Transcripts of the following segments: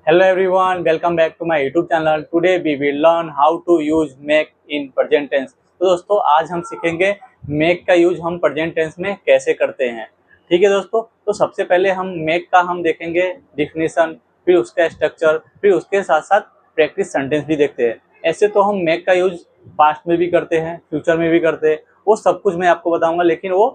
Hello everyone, welcome back to my YouTube channel. Today we will learn how to use make in present tense. तो दोस्तों आज हम सीखेंगे make का use हम present tense में कैसे करते हैं। ठीक है दोस्तों, तो सबसे पहले हम make का हम देखेंगे डिफिनीशन, फिर उसका स्ट्रक्चर, फिर उसके साथ साथ प्रैक्टिस सेंटेंस भी देखते हैं। ऐसे तो हम make का यूज पास्ट में भी करते हैं, फ्यूचर में भी करते हैं, वो सब कुछ मैं आपको बताऊंगा, लेकिन वो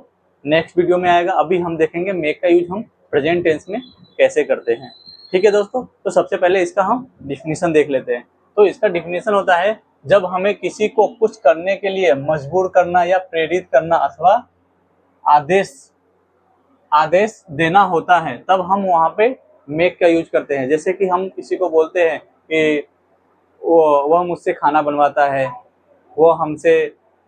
नेक्स्ट वीडियो में आएगा। अभी हम देखेंगे make का यूज हम प्रेजेंट टेंस में कैसे करते हैं। ठीक है दोस्तों, तो सबसे पहले इसका हम डिफिनीशन देख लेते हैं। तो इसका डिफिनीशन होता है जब हमें किसी को कुछ करने के लिए मजबूर करना या प्रेरित करना अथवा आदेश देना होता है, तब हम वहाँ पे मेक का यूज करते हैं। जैसे कि हम किसी को बोलते हैं कि वह मुझसे खाना बनवाता है, वो हमसे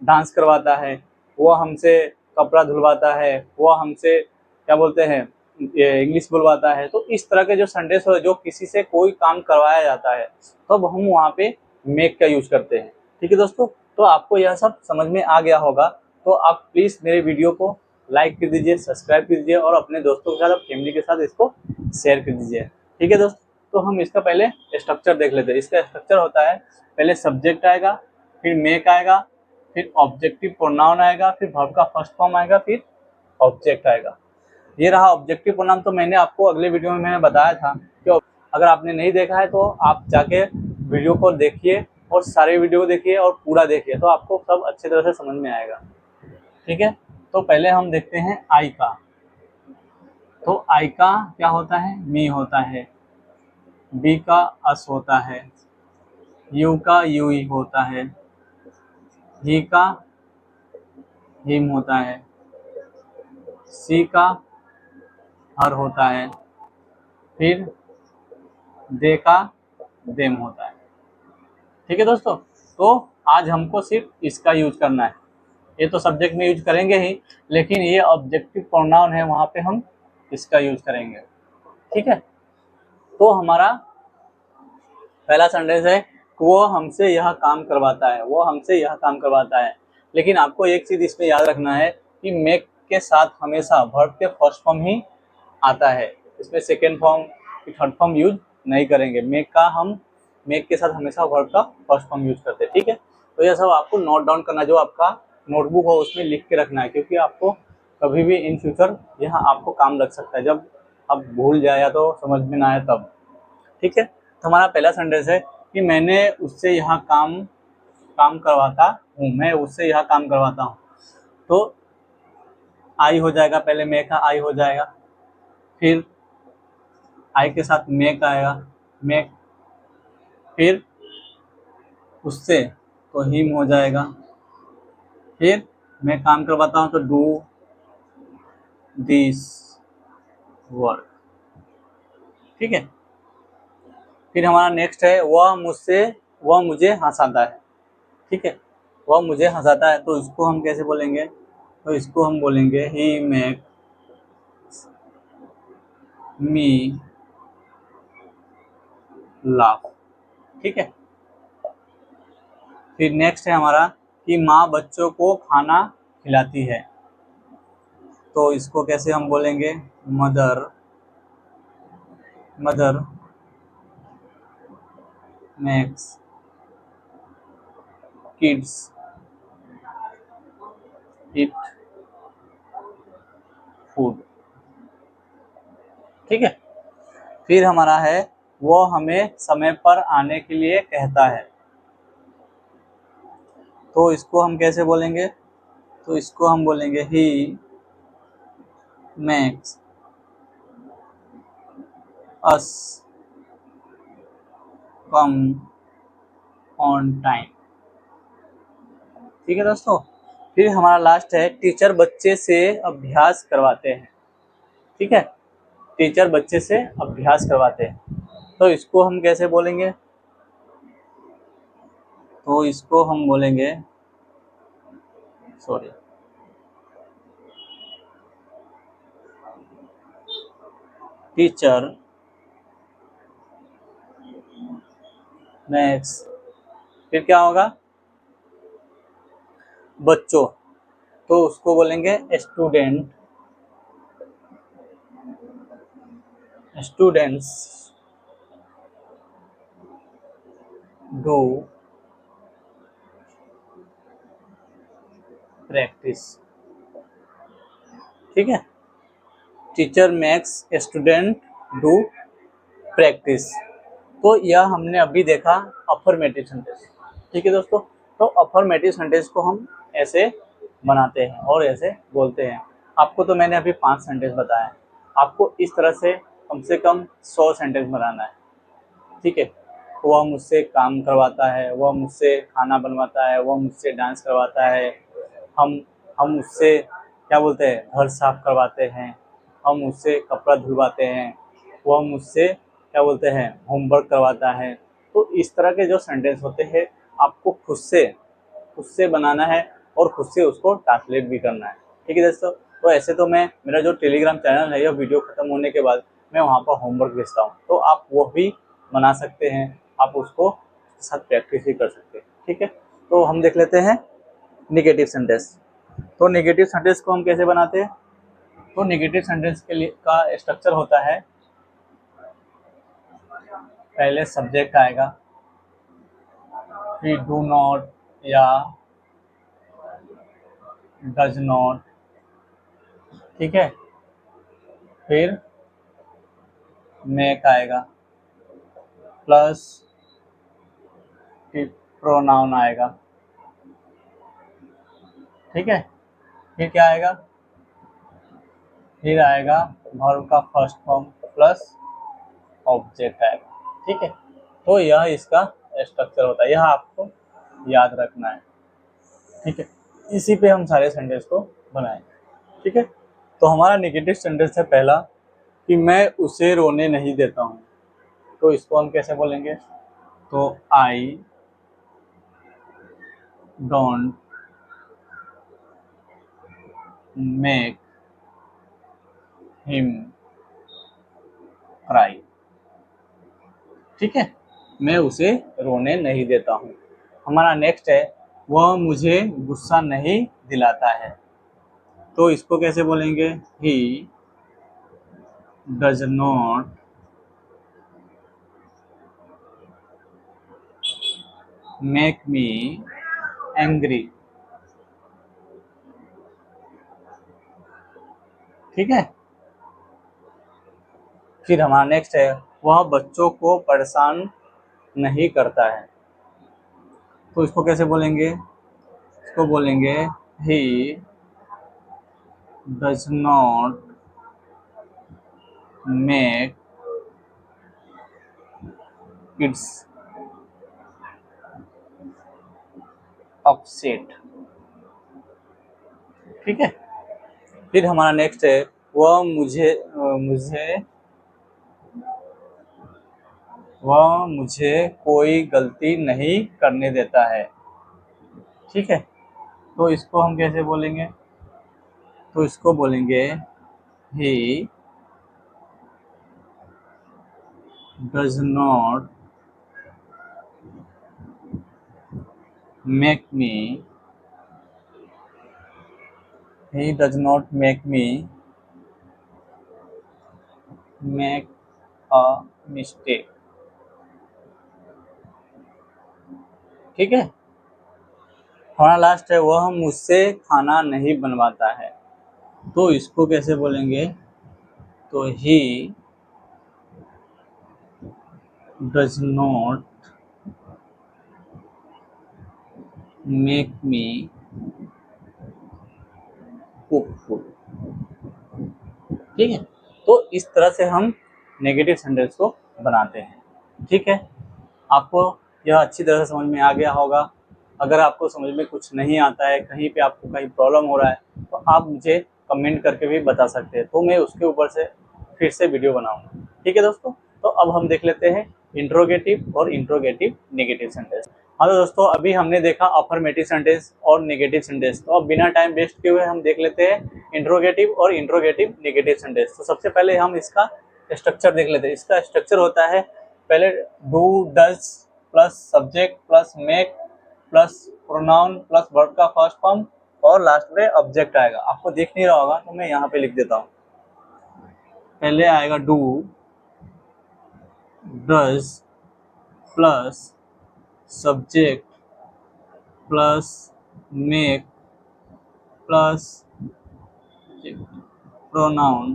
डांस करवाता है, वो हमसे कपड़ा धुलवाता है, वो हमसे क्या बोलते हैं इंग्लिश बुलवाता है। तो इस तरह के जो सेंटेंस हो जो किसी से कोई काम करवाया जाता है, तब हम वहाँ पे मेक का यूज करते हैं। ठीक है दोस्तों, तो आपको यह सब समझ में आ गया होगा। तो आप प्लीज़ मेरे वीडियो को लाइक कर दीजिए, सब्सक्राइब कर दीजिए और अपने दोस्तों के साथ, फैमिली के साथ इसको शेयर कर दीजिए। ठीक है दोस्तों, तो हम इसका पहले स्ट्रक्चर देख लेते हैं। इसका स्ट्रक्चर होता है पहले सब्जेक्ट आएगा, फिर मेक आएगा, फिर ऑब्जेक्टिव प्रोनाउन आएगा, फिर वर्ब का फर्स्ट फॉर्म आएगा, फिर ऑब्जेक्ट आएगा। ये रहा ऑब्जेक्टिव प्रोनाउन। तो मैंने आपको अगले वीडियो में मैंने बताया था कि अगर आपने नहीं देखा है तो आप जाके वीडियो को देखिए और सारे वीडियो को देखिए और पूरा देखिए, तो आपको सब अच्छी तरह से समझ में आएगा। ठीक है, तो पहले हम देखते हैं आई का। तो आई का क्या होता है? मी होता है, बी का अस होता है, यू का यूई होता है, ही का हिम होता है, सी का हर होता है, फिर दे का देम होता है। ठीक है दोस्तों, तो आज हमको सिर्फ इसका यूज करना है। ये तो सब्जेक्ट में यूज करेंगे ही, लेकिन ये ऑब्जेक्टिव प्रोनाउन है, वहाँ पे हम इसका यूज करेंगे। ठीक है, तो हमारा पहला सेंटेंस है वो हमसे यह काम करवाता है, वो हमसे यह काम करवाता है। लेकिन आपको एक चीज इसमें याद रखना है कि मेक के साथ हमेशा वर्ब के फर्स्ट फॉर्म ही आता है। इसमें second form third form use नहीं करेंगे। मेक के साथ हमेशा वर्ब का फर्स्ट फॉर्म यूज करते हैं। ठीक है, तो यह सब आपको नोट डाउन करना, जो आपका नोटबुक हो उसमें लिख के रखना है, क्योंकि आपको कभी भी इन फ्यूचर यह आपको काम लग सकता है, जब आप भूल जाए या तो समझ में ना आए तब। ठीक है, तो हमारा पहला सेंटेंस है कि मैंने उससे यह काम करवाता हूँ, मैं उससे यह काम करवाता हूँ। तो आई हो जाएगा, पहले मे का आई हो जाएगा, फिर आई के साथ मेक आएगा, मेक, फिर उससे तो हिम हो जाएगा, फिर मैं काम करवाता हूँ तो डू दिस वर्क। ठीक है, फिर हमारा नेक्स्ट है वह मुझे हंसाता है। ठीक है, वह मुझे हंसाता है, तो इसको हम कैसे बोलेंगे? तो इसको हम बोलेंगे ही मेक मी लाफ। ठीक है, फिर नेक्स्ट है हमारा कि माँ बच्चों को खाना खिलाती है, तो इसको कैसे हम बोलेंगे? Mother makes kids it food. ठीक है, फिर हमारा है वो हमें समय पर आने के लिए कहता है, तो इसको हम कैसे बोलेंगे? तो इसको हम बोलेंगे he makes us come on time. ठीक है दोस्तों, फिर हमारा लास्ट है टीचर बच्चे से अभ्यास करवाते हैं। ठीक है, टीचर बच्चे से अभ्यास करवाते हैं, तो इसको हम कैसे बोलेंगे? तो इसको हम बोलेंगे टीचर मैक्स, फिर क्या होगा? बच्चों, तो उसको बोलेंगे स्टूडेंट्स डू प्रैक्टिस। ठीक है, teacher makes student do practice. तो यह हमने अभी देखा अफर्मेटिव सेंटेंस। ठीक है दोस्तों, तो अफर्मेटिव सेंटेंस को हम ऐसे बनाते हैं और ऐसे बोलते हैं। आपको तो मैंने अभी 5 सेंटेंस बताए हैं, आपको इस तरह से कम 100 सेंटेंस बनाना है। ठीक है, वह मुझसे काम करवाता है, वह मुझसे खाना बनवाता है, वह मुझसे डांस करवाता है, हम हम उससे क्या बोलते हैं, घर साफ करवाते हैं, हम उससे कपड़ा धुलवाते हैं, वह मुझसे क्या बोलते हैं, होमवर्क करवाता है। तो इस तरह के जो सेंटेंस होते हैं आपको खुद से बनाना है और खुद से उसको ट्रांसलेट भी करना है। ठीक है दोस्तों, तो ऐसे तो मैं, मेरा जो टेलीग्राम चैनल है, यह वीडियो खत्म होने के बाद मैं वहाँ पर होमवर्क भेजता हूँ, तो आप वो भी बना सकते हैं, आप उसको साथ प्रैक्टिस भी कर सकते हैं। ठीक है, तो हम देख लेते हैं निगेटिव सेंटेंस। तो नेगेटिव सेंटेंस को हम कैसे बनाते हैं? तो नेगेटिव सेंटेंस के लिए का स्ट्रक्चर होता है, पहले सब्जेक्ट आएगा, फिर डू नॉट या डज नॉट। ठीक है, फिर मेक आएगा, प्लस फिर प्रोनाउन आएगा। ठीक है, फिर क्या आएगा, फिर आएगा वर्ब का फर्स्ट फॉर्म प्लस ऑब्जेक्ट आएगा। ठीक है, तो यह इसका स्ट्रक्चर होता है, यह आपको याद रखना है। ठीक है, इसी पे हम सारे सेंटेंस को बनाएंगे। ठीक है, तो हमारा नेगेटिव सेंटेंस है पहला कि मैं उसे रोने नहीं देता हूँ। तो इसको हम कैसे बोलेंगे? तो I don't make him cry. ठीक है, मैं उसे रोने नहीं देता हूँ। हमारा नेक्स्ट है, वह मुझे गुस्सा नहीं दिलाता है। तो इसको कैसे बोलेंगे? He does not make me angry. ठीक है, फिर हमारा नेक्स्ट है, वह बच्चों को परेशान नहीं करता है। तो इसको कैसे बोलेंगे? इसको बोलेंगे he does not make kids upset. ठीक है, फिर हमारा नेक्स्ट है, वह मुझे कोई गलती नहीं करने देता है। ठीक है, तो इसको हम कैसे बोलेंगे? तो इसको बोलेंगे he does not make me make a mistake. ठीक है, हमारा लास्ट है, वह मुझसे खाना नहीं बनवाता है। तो इसको कैसे बोलेंगे? तो he does not make me cook food. ठीक है, तो इस तरह से हम नेगेटिव सेंटेंस को बनाते हैं। ठीक है, आपको यह अच्छी तरह से समझ में आ गया होगा। अगर आपको समझ में कुछ नहीं आता है, कहीं पे आपको कहीं प्रॉब्लम हो रहा है, तो आप मुझे कमेंट करके भी बता सकते हैं, तो मैं उसके ऊपर से फिर से वीडियो बनाऊंगा। ठीक है दोस्तों, तो अब हम देख लेते हैं इंट्रोगेटिव और इंट्रोगेटिव नेगेटिव सेंटेंस। हाँ तो दोस्तों, अभी हमने देखा अफर्मेटिव सेंटेंस और नेगेटिव सेंटेंस, तो अब बिना टाइम वेस्ट किए हुए हम देख लेते हैं इंट्रोगेटिव और इंट्रोगेटिव नेगेटिव सेंटेंस। तो सबसे पहले हम इसका स्ट्रक्चर देख लेते हैं। इसका स्ट्रक्चर होता है, पहले do does plus subject plus make plus pronoun plus verb का फर्स्ट फॉर्म और लास्ट में ऑब्जेक्ट आएगा। आपको दिख नहीं रहा होगा तो मैं यहाँ पे लिख देता हूँ। पहले आएगा do does plus subject plus make plus pronoun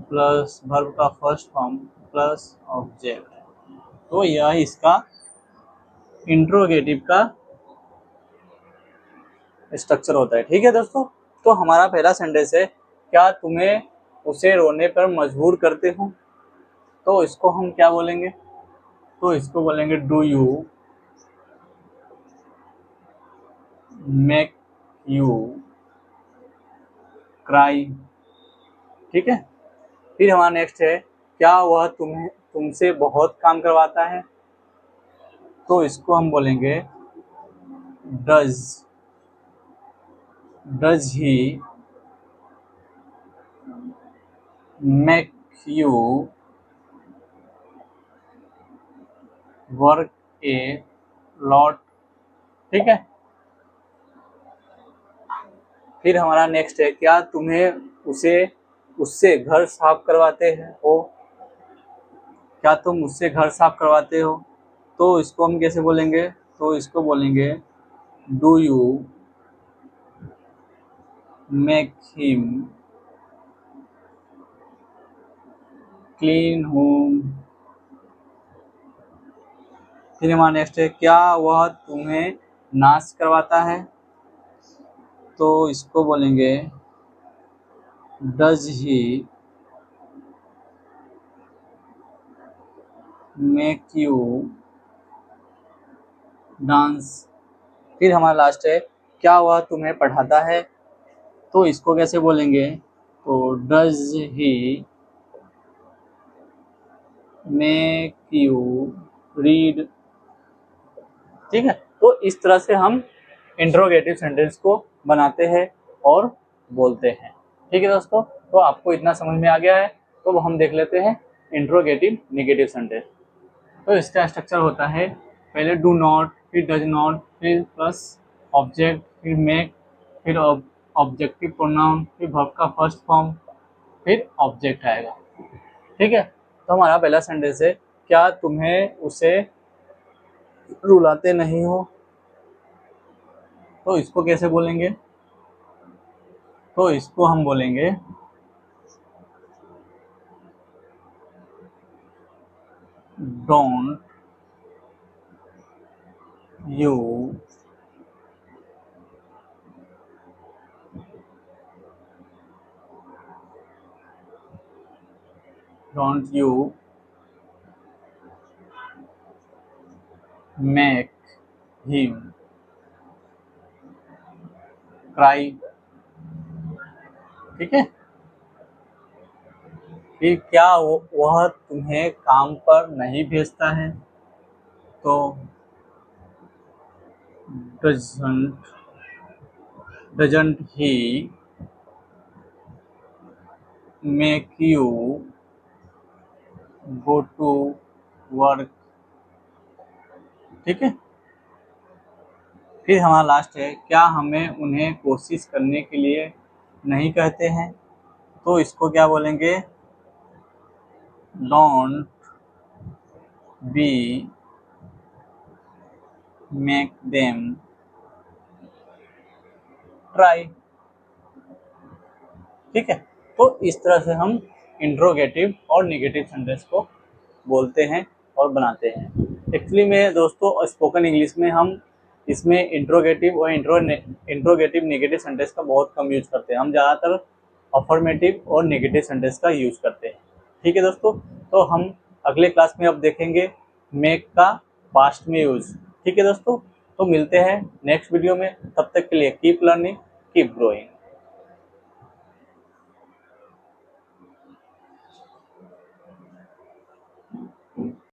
plus verb का फर्स्ट फॉर्म प्लस ऑब्जेक्ट। तो यह इसका इंट्रोगेटिव का स्ट्रक्चर होता है। ठीक है दोस्तों, तो हमारा पहला सेंटेंस है, क्या तुम्हें उसे रोने पर मजबूर करते हो। तो इसको हम क्या बोलेंगे, तो इसको बोलेंगे do you make you cry. ठीक है, फिर हमारा नेक्स्ट है, क्या वह तुमसे बहुत काम करवाता है। तो इसको हम बोलेंगे does he make you work a lot. ठीक है, फिर हमारा नेक्स्ट है, क्या तुम्हें उससे घर साफ करवाते हो। क्या तुम उससे घर साफ करवाते हो। तो इसको हम कैसे बोलेंगे, तो इसको बोलेंगे do you make him clean home. फिर हमारा नेक्स्ट है, क्या वह तुम्हें नाश करवाता है। तो इसको बोलेंगे does he make you dance. फिर हमारा लास्ट है, क्या वह तुम्हें पढ़ाता है। तो इसको कैसे बोलेंगे, तो does he make you read. ठीक है, तो इस तरह से हम इंट्रोगेटिव सेंटेंस को बनाते हैं और बोलते हैं। ठीक है दोस्तों, तो आपको इतना समझ में आ गया है, तो हम देख लेते हैं इंट्रोगेटिव नेगेटिव सेंटेंस। तो इसका स्ट्रक्चर होता है, पहले डू नॉट, फिर डज नॉट, फिर प्लस ऑब्जेक्ट, फिर मेक, फिर ऑब्जेक्टिव प्रोनाउन, फिर वर्ब का फर्स्ट फॉर्म, फिर ऑब्जेक्ट आएगा। ठीक है, तो हमारा पहला सेंटेंस है, क्या तुम्हें उसे रुलाते नहीं हो। तो इसको कैसे बोलेंगे, तो इसको हम बोलेंगे don't you make him cry. ठीक है, फिर क्या वह तुम्हें काम पर नहीं भेजता है। तो doesn't he make you go to work. ठीक है, फिर हमारा लास्ट है, क्या हमें उन्हें कोशिश करने के लिए नहीं कहते हैं। तो इसको क्या बोलेंगे, don't be make them try. ठीक है, तो इस तरह से हम इंट्रोगेटिव और नेगेटिव सेंटेंस को बोलते हैं और बनाते हैं। एक्चुअली में दोस्तों स्पोकन इंग्लिश में हम इसमें इंट्रोगेटिव और इंट्रोगेटिव नेगेटिव सेंटेंस का बहुत कम यूज करते हैं। हम ज़्यादातर अफर्मेटिव और नेगेटिव सेंटेंस का यूज करते हैं। ठीक है दोस्तों, तो हम अगले क्लास में अब देखेंगे मेक का पास्ट में यूज। ठीक है दोस्तों, तो मिलते हैं नेक्स्ट वीडियो में, तब तक के लिए कीप लर्निंग कीप ग्रोइंग।